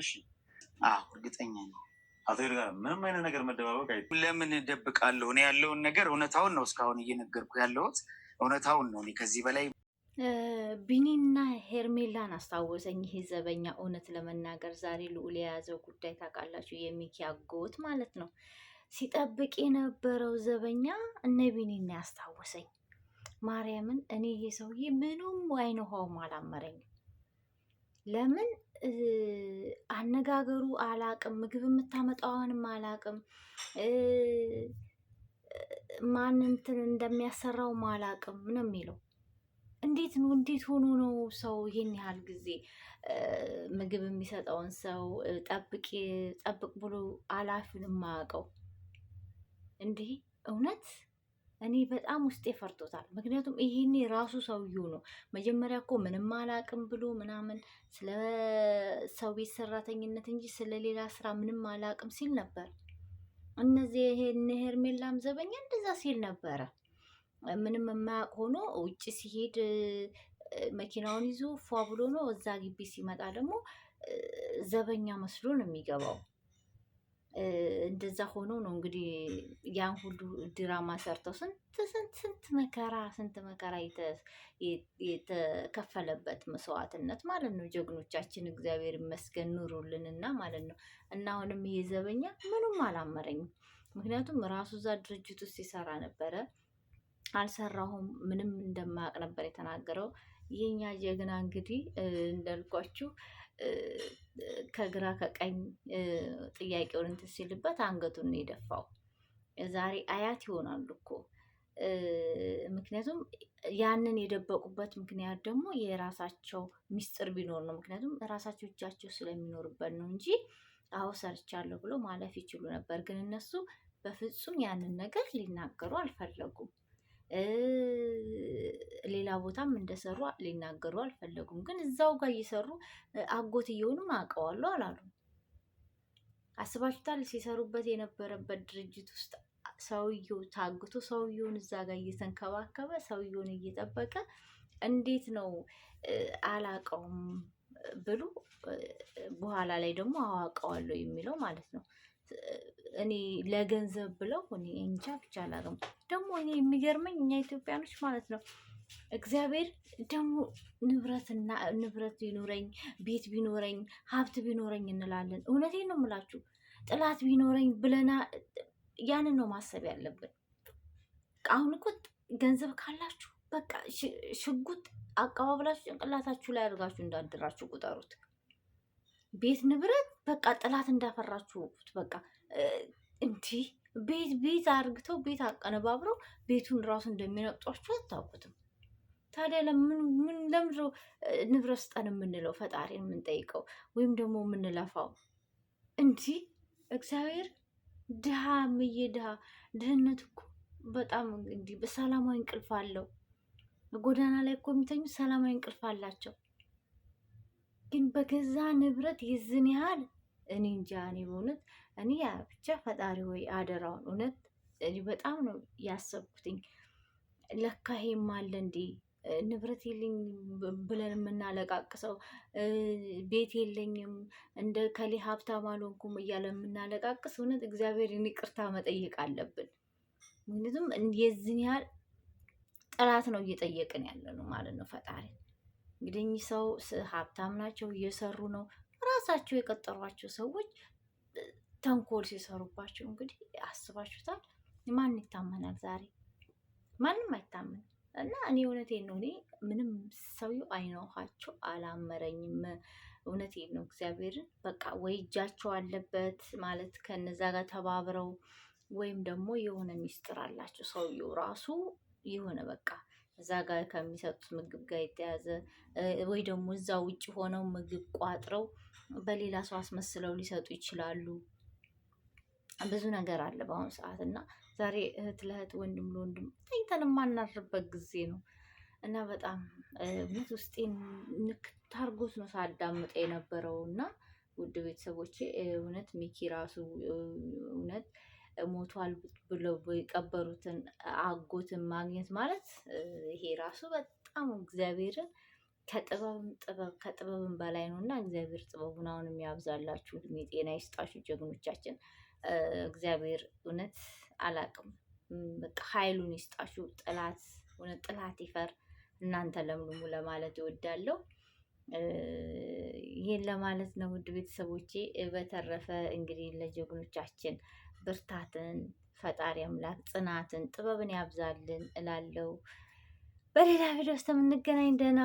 እሺ እርግጠኛ ነኝ። አቶ ይርጋ ምንም አይነት ነገር መደባበቅ ለምን እደብቃለሁ? እኔ ያለውን ነገር እውነታውን ነው እስካሁን እየነገርኩ ያለሁት እውነታውን ነው። እኔ ከዚህ በላይ ቢኒና ሄርሜላን አስታወሰኝ ይሄ ዘበኛ። እውነት ለመናገር ዛሬ ልዑል የያዘው ጉዳይ ታውቃላችሁ፣ የሚኪ አጎት ማለት ነው። ሲጠብቅ የነበረው ዘበኛ እነ ቢኒና ያስታወሰኝ። ማርያምን እኔ ይሄ ሰውዬ ምንም አይነ ውሃውም አላመረኝም። ለምን አነጋገሩ አላቅም፣ ምግብ የምታመጣዋንም አላቅም፣ ማን እንትን እንደሚያሰራውም አላቅም ነው የሚለው። እንዴት ነው እንዴት ሆኖ ነው ሰው ይሄን ያህል ጊዜ ምግብ የሚሰጠውን ሰው ጠብቅ ብሎ አላፊውን የማያውቀው? እንዲህ እውነት እኔ በጣም ውስጤ ፈርቶታል። ምክንያቱም ይሄኔ ራሱ ሰውዬው ነው መጀመሪያ እኮ ምንም አላቅም ብሎ ምናምን ስለ ሰው ቤት ሰራተኝነት እንጂ ስለ ሌላ ስራ ምንም አላቅም ሲል ነበር። እነዚህ ይሄን ሄርሜላም ዘበኛ እንደዛ ሲል ነበረ። ምንም የማያውቅ ሆኖ ውጭ ሲሄድ መኪናውን ይዞ ፏ ብሎ ነው፣ እዛ ግቢ ሲመጣ ደግሞ ዘበኛ መስሎ ነው የሚገባው። እንደዛ ሆኖ ነው እንግዲህ ያን ሁሉ ድራማ ሰርተው ስንት መከራ የተከፈለበት መስዋዕትነት ማለት ነው። ጀግኖቻችን እግዚአብሔር ይመስገን ኑሩልንና ማለት ነው። እና አሁንም ይሄ ዘበኛ ምንም አላመረኝም። ምክንያቱም ራሱ እዛ ድርጅት ውስጥ ሲሰራ ነበረ። አልሰራሁም ምንም እንደማያውቅ ነበር የተናገረው። የኛ ጀግና እንግዲህ እንዳልኳችሁ ከግራ ከቀኝ ጥያቄውን እንትን ሲልበት አንገቱን ነው የደፋው። ዛሬ አያት ይሆናሉ እኮ። ምክንያቱም ያንን የደበቁበት ምክንያት ደግሞ የራሳቸው ሚስጥር ቢኖር ነው። ምክንያቱም ራሳቸው እጃቸው ስለሚኖርበት ነው እንጂ አዎ ሰርቻለሁ ብሎ ማለፍ ይችሉ ነበር። ግን እነሱ በፍጹም ያንን ነገር ሊናገሩ አልፈለጉም። ሌላ ቦታም እንደሰሩ ሊናገሩ አልፈለጉም። ግን እዛው ጋር እየሰሩ አጎትየውንም አውቀዋለሁ አላሉ። አስባችሁታል? ሲሰሩበት የነበረበት ድርጅት ውስጥ ሰውየው ታግቶ ሰውየውን እዛ ጋር እየተንከባከበ ሰውየውን እየጠበቀ እንዴት ነው አላውቀውም ብሎ በኋላ ላይ ደግሞ አዋቀዋለሁ የሚለው ማለት ነው። እኔ ለገንዘብ ብለው እኔ እንጃ ብቻ አላውቅም። ደግሞ እኔ የሚገርመኝ እኛ ኢትዮጵያኖች ማለት ነው እግዚአብሔር ደግሞ ንብረት ቢኖረኝ ቤት ቢኖረኝ ሀብት ቢኖረኝ እንላለን። እውነቴን ነው የምላችሁ። ጥላት ቢኖረኝ ብለና ያንን ነው ማሰብ ያለብን። አሁን እኮ ገንዘብ ካላችሁ በቃ ሽጉጥ አቀባብላችሁ ጭንቅላታችሁ ላይ አድርጋችሁ እንዳድራችሁ ቁጠሩት። ቤት ንብረት በቃ ጥላት እንዳፈራችሁ በቃ እንዲህ ቤት አርግተው ቤት አቀነባብረው ቤቱን ራሱ እንደሚነጧችሁ አታውቁትም። ታዲያ ለምንድን ነው ንብረት ስጠን የምንለው? ፈጣሪ የምንጠይቀው ወይም ደግሞ የምንለፋው? እንዲህ እግዚአብሔር ድሃ ምዬ ድህነት እኮ በጣም እንዲህ በሰላማዊ እንቅልፍ አለው። ጎዳና ላይ እኮ የሚተኙ ሰላማዊ እንቅልፍ አላቸው። ግን በገዛ ንብረት የዝን ያህል እኔ እንጃ። እኔ በእውነት እኔ ብቻ ፈጣሪ ወይ አደራውን እውነት በጣም ነው ያሰብኩትኝ። ለካ ይሄም አለ እንዴ ንብረት የለኝ ብለን የምናለቃቅሰው፣ ቤት የለኝም እንደ ከሌ ሀብታም አልሆንኩም እያለ የምናለቃቅስ፣ እውነት እግዚአብሔርን ይቅርታ መጠየቅ አለብን። ምክንያቱም የዚህን ያህል ጥላት ነው እየጠየቅን ያለ ነው ማለት ነው ፈጣሪ። እንግዲህ እኚህ ሰው ሀብታም ናቸው፣ እየሰሩ ነው። ራሳቸው የቀጠሯቸው ሰዎች ተንኮል ሲሰሩባቸው እንግዲህ አስባችሁታል። ማን ይታመናል? ዛሬ ማንም አይታመንም። እና እኔ እውነቴን ነው። እኔ ምንም ሰውዬው አይነውኋቸው አላመረኝም። እውነቴን ነው እግዚአብሔርን። በቃ ወይ እጃቸው አለበት ማለት ከነዛ ጋር ተባብረው ወይም ደግሞ የሆነ ሚስጥር አላቸው። ሰውዬው ራሱ የሆነ በቃ እዛ ጋር ከሚሰጡት ምግብ ጋር የተያዘ ወይ ደግሞ እዛ ውጭ ሆነው ምግብ ቋጥረው በሌላ ሰው አስመስለው ሊሰጡ ይችላሉ። ብዙ ነገር አለ በአሁኑ ሰዓት እና ዛሬ እህት ለእህት ወንድም ለወንድም ተኝተን የማናርበት ጊዜ ነው እና በጣም እውነት ውስጤን ንክት አድርጎት ነው ሳዳምጥ የነበረው። እና ውድ ቤተሰቦቼ እውነት ሚኪ ራሱ እውነት ሞቷል ብለው የቀበሩትን አጎትን ማግኘት ማለት ይሄ ራሱ በጣም እግዚአብሔርን ከጥበብም ጥበብ ከጥበብም በላይ ነው እና እግዚአብሔር ጥበቡን አሁንም ያብዛላችሁ፣ እድሜ ጤና ይስጣችሁ ጀግኖቻችን። እግዚአብሔር እውነት አላቅም በቃ ኃይሉን ይስጣችሁ። ጥላት እውነት ጥላት ይፈር፣ እናንተ ለምልሙ ለማለት እወዳለሁ። ይሄን ለማለት ነው ውድ ቤተሰቦቼ። በተረፈ እንግዲህ ለጀግኖቻችን ብርታትን ፈጣሪ አምላክ ጽናትን ጥበብን ያብዛልን እላለሁ። በሌላ ቪዲዮ ውስጥ የምንገናኝ ደህና